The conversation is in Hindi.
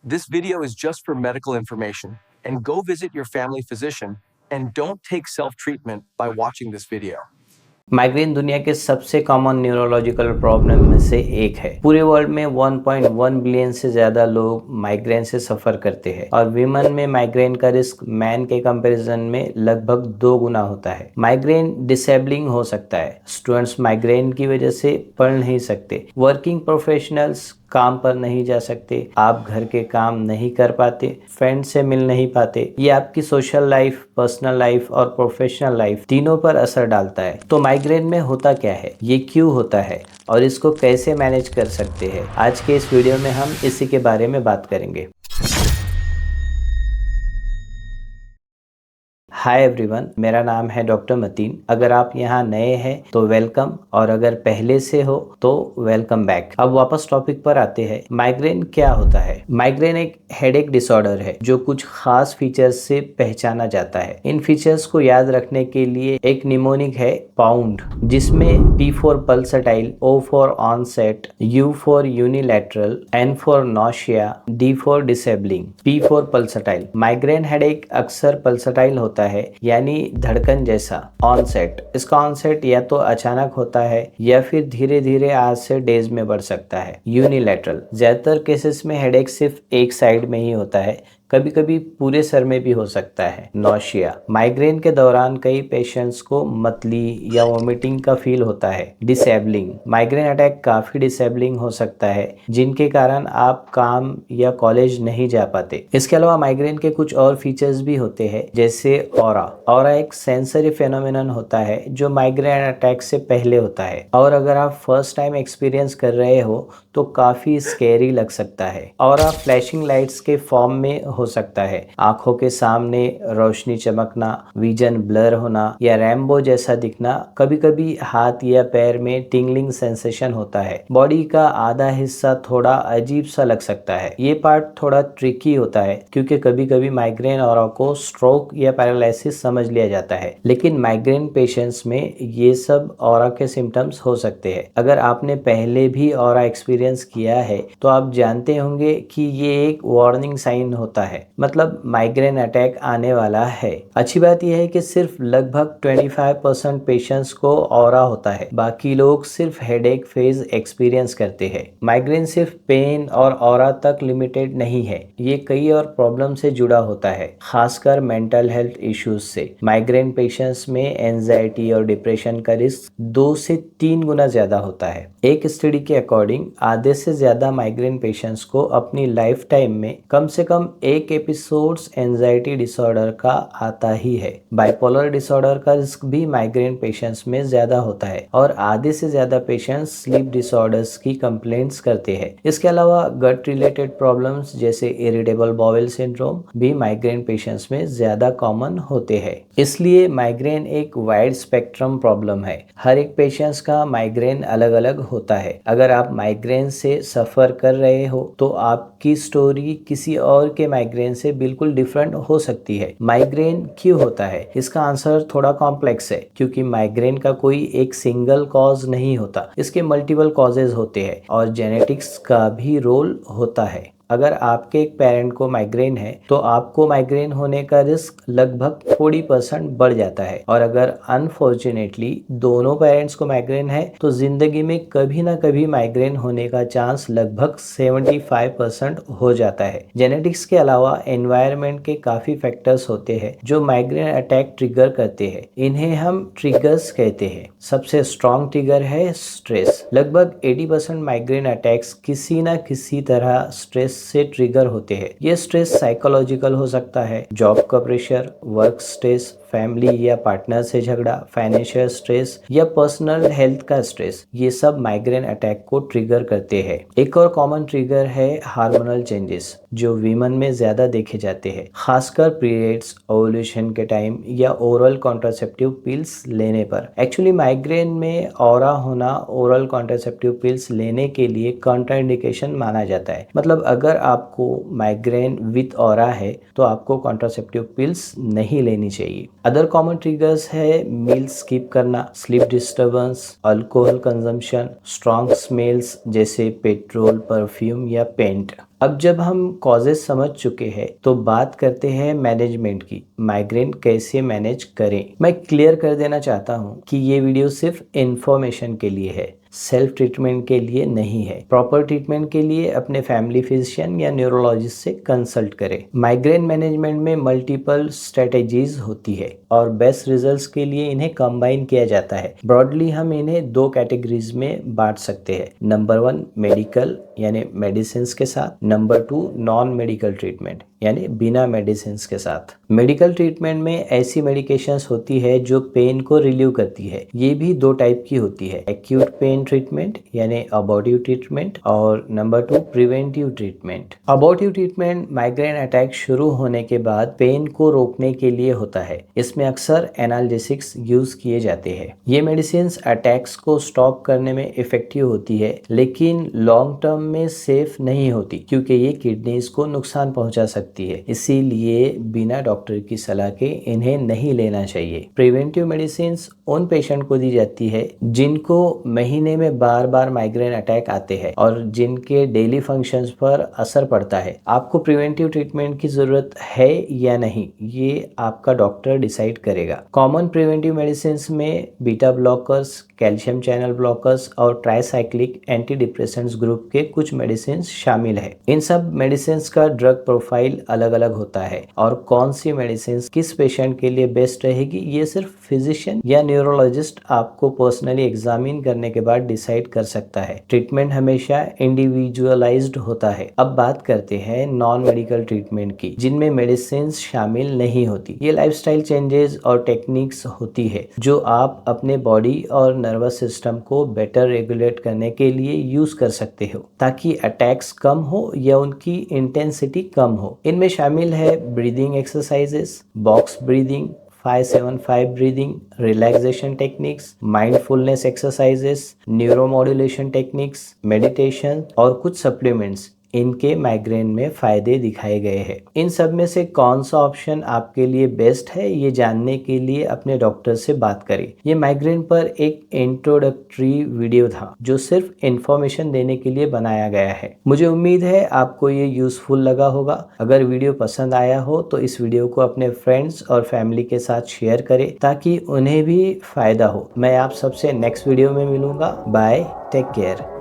This video is just for medical information, and go visit your family physician and don't take self-treatment by watching this video. Migraine दुनिया के सबसे कॉमन न्यूरोलॉजिकल प्रॉब्लम में से एक है। पूरे वर्ल्ड में 1.1 बिलियन से ज्यादा लोग माइग्रेन से सफर करते हैं और विमेन में माइग्रेन का रिस्क मैन के कंपैरिजन में लगभग 2 गुना होता है। माइग्रेन डिसेबलिंग हो सकता है। स्टूडेंट्स माइग्रेन की वजह से पढ़ नहीं सकते, वर्किंग प्रोफेशनल्स काम पर नहीं जा सकते, आप घर के काम नहीं कर पाते, फ्रेंड से मिल नहीं पाते। ये आपकी सोशल लाइफ, पर्सनल लाइफ और प्रोफेशनल लाइफ तीनों पर असर डालता है। तो माइग्रेन में होता क्या है, ये क्यों होता है और इसको कैसे मैनेज कर सकते हैं, आज के इस वीडियो में हम इसी के बारे में बात करेंगे। हाय एवरीवन, मेरा नाम है डॉक्टर मतीन। अगर आप यहाँ नए हैं तो वेलकम, और अगर पहले से हो तो वेलकम बैक। अब वापस टॉपिक पर आते हैं। माइग्रेन क्या होता है? माइग्रेन एक हेडेक डिसऑर्डर है जो कुछ खास फीचर्स से पहचाना जाता है। इन फीचर्स को याद रखने के लिए एक निमोनिक है पाउंड, जिसमें P for pulsatile, O for onset, U for unilateral, N for nausea, D for disabling, P for pulsatile. Migraine headache अक्सर पल्सटाइल होता है, यानी धड़कन जैसा। ऑनसेट, इसका ऑनसेट या तो अचानक होता है या फिर धीरे धीरे आज से डेज में बढ़ सकता है। यूनिलैटरल, ज्यादातर केसेस में हेडेक सिर्फ एक साइड में ही होता है, कभी कभी पूरे सर में भी हो सकता है। नौशिया, माइग्रेन के दौरान कई पेशेंट्स को मतली या वोमिटिंग का फील होता है। डिसेबलिंग, माइग्रेन अटैक काफी डिसेबलिंग हो सकता है जिनके कारण आप काम या कॉलेज नहीं जा पाते। इसके अलावा माइग्रेन के कुछ और फीचर्स भी होते हैं, जैसे ऑरा एक सेंसरी फेनोमेनन होता है जो माइग्रेन अटैक से पहले होता है, और अगर आप फर्स्ट टाइम एक्सपीरियंस कर रहे हो तो काफी स्कैरी लग सकता है। ऑरा फ्लैशिंग लाइट्स के फॉर्म में हो सकता है, आंखों के सामने रोशनी चमकना, विजन ब्लर होना या रैम्बो जैसा दिखना। कभी कभी हाथ या पैर में टिंगलिंग सेंसेशन होता है। बॉडी का आधा हिस्सा थोड़ा अजीब सा लग सकता है। ये पार्ट थोड़ा ट्रिकी होता है क्योंकि कभी कभी माइग्रेन ऑरा को स्ट्रोक या पैरालिसिस समझ लिया जाता है, लेकिन माइग्रेन पेशेंट्स में ये सब ऑरा के सिम्टम्स हो सकते हैं। अगर आपने पहले भी ऑरा एक्सपीरियंस किया है तो आप जानते होंगे कि ये एक वार्निंग साइन होता है, मतलब माइग्रेन अटैक आने वाला है। अच्छी बात यह है कि सिर्फ लगभग 25% पेशेंट्स को ऑरा होता है, बाकी लोग सिर्फ हेडेक फेज एक्सपीरियंस करते हैं। माइग्रेन सिर्फ पेन और ऑरा तक लिमिटेड नहीं है, ये कई और प्रॉब्लम से जुड़ा होता है, खासकर मेंटल हेल्थ इश्यूज से। माइग्रेन पेशेंट्स में एंजाइटी और डिप्रेशन का रिस्क 2 से 3 गुना ज्यादा होता है। एक स्टडी के अकॉर्डिंग आधे से ज्यादा माइग्रेन पेशेंट्स को अपनी लाइफ टाइम में कम से कम एक एपिसोड्स एंजाइटी डिसऑर्डर का आता ही है। बाइपोलर डिसऑर्डर का रिस्क भी माइग्रेन पेशेंट्स में ज्यादा होता है, और आधे से ज्यादा पेशेंट्स स्लीप डिसऑर्डर्स की कंप्लेंट्स करते हैं। इसके अलावा गट रिलेटेड प्रॉब्लम्स जैसे इरिटेबल बाउल सिंड्रोम भी माइग्रेन पेशेंट्स में ज्यादा कॉमन होते हैं। इसलिए माइग्रेन एक वाइड स्पेक्ट्रम प्रॉब्लम है। हर एक पेशेंट्स का माइग्रेन अलग अलग होता है। अगर आप माइग्रेन से सफर कर रहे हो तो आपकी स्टोरी किसी और के माइग्रेन से बिल्कुल डिफरेंट हो सकती है। माइग्रेन क्यों होता है, इसका आंसर थोड़ा कॉम्प्लेक्स है, क्योंकि माइग्रेन का कोई एक सिंगल कॉज नहीं होता, इसके मल्टीपल कॉजेज होते हैं और जेनेटिक्स का भी रोल होता है। अगर आपके एक पेरेंट को माइग्रेन है तो आपको माइग्रेन होने का रिस्क लगभग 40% बढ़ जाता है, और अगर अनफॉर्चुनेटली दोनों पेरेंट्स को माइग्रेन है तो जिंदगी में कभी ना कभी माइग्रेन होने का चांस लगभग 75% हो जाता है। जेनेटिक्स के अलावा एनवायरनमेंट के काफी फैक्टर्स होते हैं जो माइग्रेन अटैक ट्रिगर करते हैं। इन्हें हम ट्रिगर्स कहते हैं। सबसे स्ट्रॉन्ग ट्रिगर है स्ट्रेस। लगभग 80% माइग्रेन अटैक्स किसी न किसी तरह स्ट्रेस से ट्रिगर होते हैं। ये स्ट्रेस साइकोलॉजिकल हो सकता है, जॉब का प्रेशर, वर्क स्ट्रेस, फैमिली या पार्टनर से झगड़ा, फाइनेंशियल स्ट्रेस या पर्सनल हेल्थ का स्ट्रेस। ये सब माइग्रेन अटैक को ट्रिगर करते हैं। एक और कॉमन ट्रिगर है हार्मोनल चेंजेस, जो वीमन में ज्यादा देखे जाते हैं, खासकर पीरियड्स, ओव्यूलेशन के टाइम या ओरल कॉन्ट्रासेप्टिव पिल्स लेने पर। एक्चुअली माइग्रेन में ऑरा होना ओरल कॉन्ट्रासेप्टिव पिल्स लेने के लिए कॉन्ट्राइंडिकेशन माना जाता है। मतलब अगर आपको माइग्रेन विथ ऑरा है तो आपको कॉन्ट्रासेप्टिव पिल्स नहीं लेनी चाहिए। अदर कॉमन ट्रिगर्स है मील स्किप करना, sleep disturbance, alcohol consumption, strong smells जैसे पेट्रोल, परफ्यूम या पेंट। अब जब हम कॉजेस समझ चुके हैं तो बात करते हैं मैनेजमेंट की। माइग्रेन कैसे मैनेज करें। मैं क्लियर कर देना चाहता हूँ कि ये वीडियो सिर्फ इंफॉर्मेशन के लिए है, सेल्फ ट्रीटमेंट के लिए नहीं है। प्रॉपर ट्रीटमेंट के लिए अपने फैमिली फिजिशियन या न्यूरोलॉजिस्ट से कंसल्ट करें। माइग्रेन मैनेजमेंट में मल्टीपल स्ट्रेटेजीज होती है और बेस्ट रिजल्ट्स के लिए इन्हें कंबाइन किया जाता है। ब्रॉडली हम इन्हें दो कैटेगरीज में बांट सकते हैं। नंबर 1 मेडिकल यानी मेडिसिन के साथ, नंबर 2 नॉन मेडिकल ट्रीटमेंट यानी बिना मेडिसिन के साथ। मेडिकल ट्रीटमेंट में ऐसी मेडिकेशंस होती है जो पेन को रिलीव करती है। ये भी दो टाइप की होती है, एक्यूट पेन ट्रीटमेंट यानी अबॉर्टिव ट्रीटमेंट और number 2 preventive treatment. Abortive treatment migraine attack शुरू होने के बाद पेन को रोकने के लिए होता है। इसमें अक्सर एनाल्जेसिक्स यूज किए जाते हैं। ये मेडिसिन अटैक्स को स्टॉप करने में इफेक्टिव होती है लेकिन लॉन्ग टर्म में सेफ नहीं होती क्योंकि ये किडनीज को नुकसान पहुंचा सकती है। इसीलिए बिना डॉक्टर की सलाह के इन्हें नहीं लेना चाहिए। प्रिवेंटिव मेडिसिन उन पेशेंट को दी जाती है जिनको महीने में बार बार माइग्रेन अटैक आते हैं और जिनके डेली फंक्शंस पर असर पड़ता है। आपको प्रिवेंटिव ट्रीटमेंट की जरूरत है या नहीं, ये आपका डॉक्टर डिसाइड करेगा। कॉमन प्रिवेंटिव मेडिसिन में beta blockers, calcium channel blockers और ट्राइसाइक्लिक एंटी डिप्रेसेंट्स ग्रुप के कुछ मेडिसिन शामिल है। इन सब मेडिसिन का ड्रग प्रोफाइल अलग अलग होता है और कौन सी मेडिसिन किस पेशेंट के लिए बेस्ट रहेगी ये सिर्फ फिजिशियन या न्यूरोलॉजिस्ट आपको पर्सनली एग्जामिन करने के बाद डिसाइड कर सकता है। ट्रीटमेंट हमेशा इंडिविजुअलाइज्ड होता है। अब बात करते हैं नॉन मेडिकल ट्रीटमेंट की, जिनमें मेडिसिन शामिल नहीं होती। ये लाइफस्टाइल चेंजेस और टेक्निक्स होती है जो आप अपने बॉडी और नर्वस सिस्टम को बेटर रेगुलेट करने के लिए यूज कर सकते हो ताकि अटैक्स कम हो या उनकी इंटेंसिटी कम हो। इनमें शामिल है breathing exercises, box breathing, 5-7-5 breathing, relaxation techniques, mindfulness exercises, neuromodulation techniques, meditation और कुछ सप्लीमेंट्स इनके माइग्रेन में फायदे दिखाए गए हैं। इन सब में से कौन सा ऑप्शन आपके लिए बेस्ट है ये जानने के लिए अपने डॉक्टर से बात करें। ये माइग्रेन पर एक इंट्रोडक्टरी वीडियो था जो सिर्फ इंफॉर्मेशन देने के लिए बनाया गया है। मुझे उम्मीद है आपको ये यूजफुल लगा होगा। अगर वीडियो पसंद आया हो तो इस वीडियो को अपने फ्रेंड्स और फैमिली के साथ शेयर करें ताकि उन्हें भी फायदा हो। मैं आप सबसे नेक्स्ट वीडियो में मिलूंगा। Bye, take care.